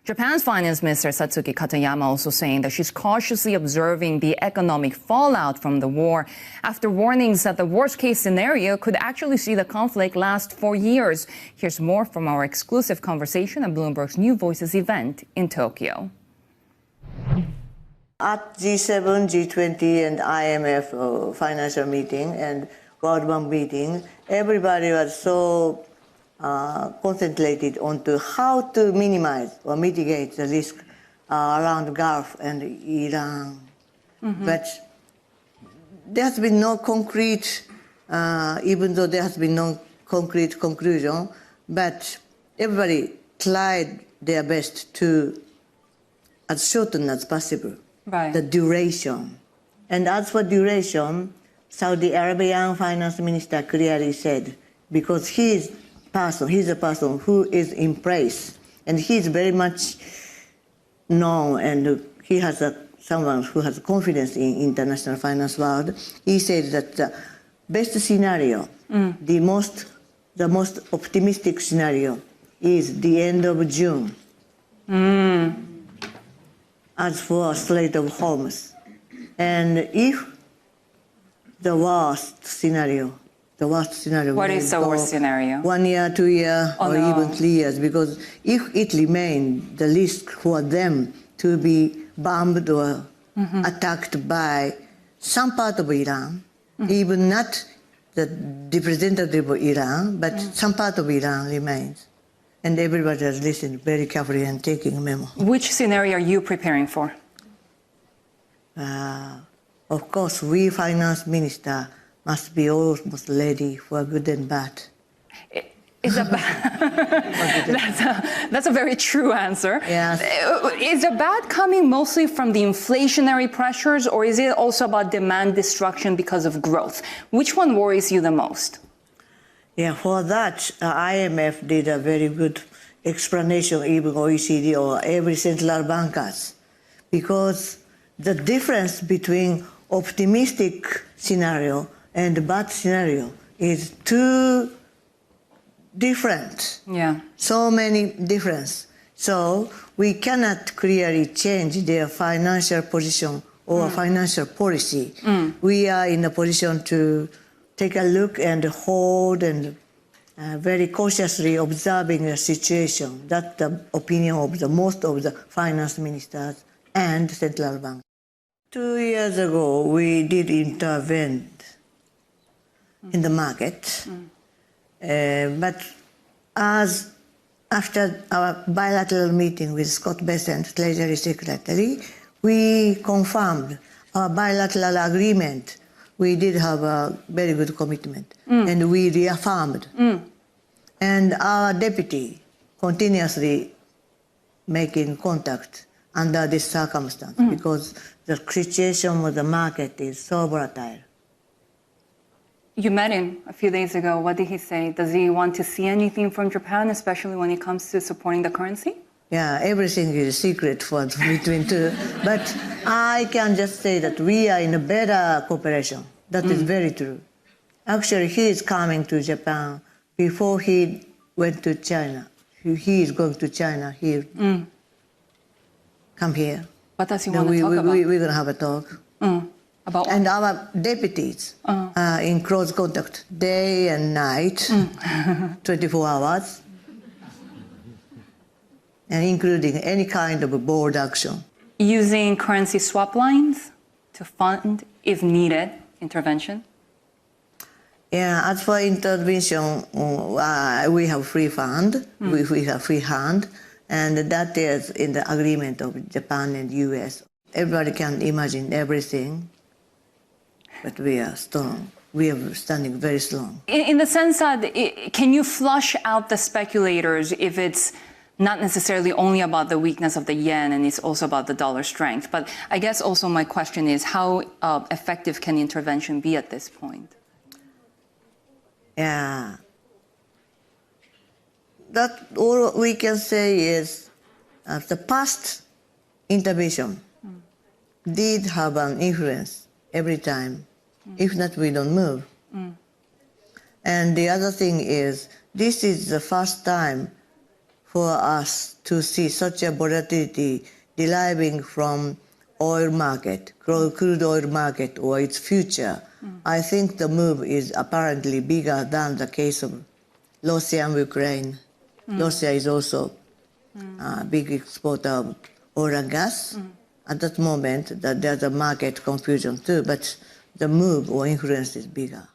Japan's Finance Minister Satsuki Katayama also saying that she's cautiously observing the economic fallout from the war after warnings that the worst-case scenario could actually see the conflict last for years. Here's more from our exclusive conversation at Bloomberg's New Voices event in Tokyo. At G7, G20, and IMF financial meeting and World Bank meeting, everybody was so concentrated onto how to minimize or mitigate the risk around the Gulf and Iran. But there has been no concrete, even though there has been no concrete conclusion, but everybody tried their best to as shorten as possible the duration. And as for duration, Saudi Arabian finance minister clearly said, because he's a person who is in place, and he's very much known, and he has someone who has confidence in international finance world. He said that the best scenario, the most optimistic scenario, is the end of June. As for Strait of Hormuz, and if the worst scenario. What is the worst scenario? 1 year, 2 years, or even 3 years. Because if it remains the risk for them to be bombed or attacked by some part of Iran, even not the representative of Iran, but some part of Iran remains. And everybody has listened very carefully and taking a memo. Which scenario are you preparing for? Of course, we finance minister must be almost ready for good and bad. Is that that's a very true answer. Yes. Is the bad coming mostly from the inflationary pressures, or is it also about demand destruction because of growth? Which one worries you the most? Yeah, for that, IMF did a very good explanation, even OECD or every central bankers, because the difference between optimistic scenario and bad scenario is too different. Yeah. So many difference. So we cannot clearly change their financial position or financial policy. We are in a position to take a look and hold and very cautiously observing the situation. That's the opinion of the most of the finance ministers and central bank. 2 years ago, we did intervene in the market, but as after our bilateral meeting with Scott Bessent, Treasury Secretary, we confirmed our bilateral agreement. We did have a very good commitment, and we reaffirmed. And our deputy continuously making contact under this circumstance because the situation of the market is so volatile. You met him a few days ago. What did he say? Does he want to see anything from Japan, especially when it comes to supporting the currency? Yeah, everything is secret for between two. But I can just say that we are in a better cooperation. That is very true. Actually, he is coming to Japan before he went to China. He is going to China. He come here. What does he want to talk about? We're going to have a talk. About and our deputies are in close contact day and night, 24 hours, and including any kind of board action. Using currency swap lines to fund, if needed, intervention? Yeah, as for intervention, we have free fund, we have free hand, and that is in the agreement of Japan and US. Everybody can imagine everything. But we are strong. We are standing very strong. In the sense that, can you flush out the speculators if it's not necessarily only about the weakness of the yen and it's also about the dollar strength? But I guess also my question is, how effective can intervention be at this point? Yeah. That all we can say is the past intervention did have an influence every time. If not, we don't move. And the other thing is, this is the first time for us to see such a volatility deriving from oil market, crude oil market or its future. I think the move is apparently bigger than the case of Russia and Ukraine. Russia is also a big exporter of oil and gas. At that moment, there's a market confusion too, but the move or influence is bigger.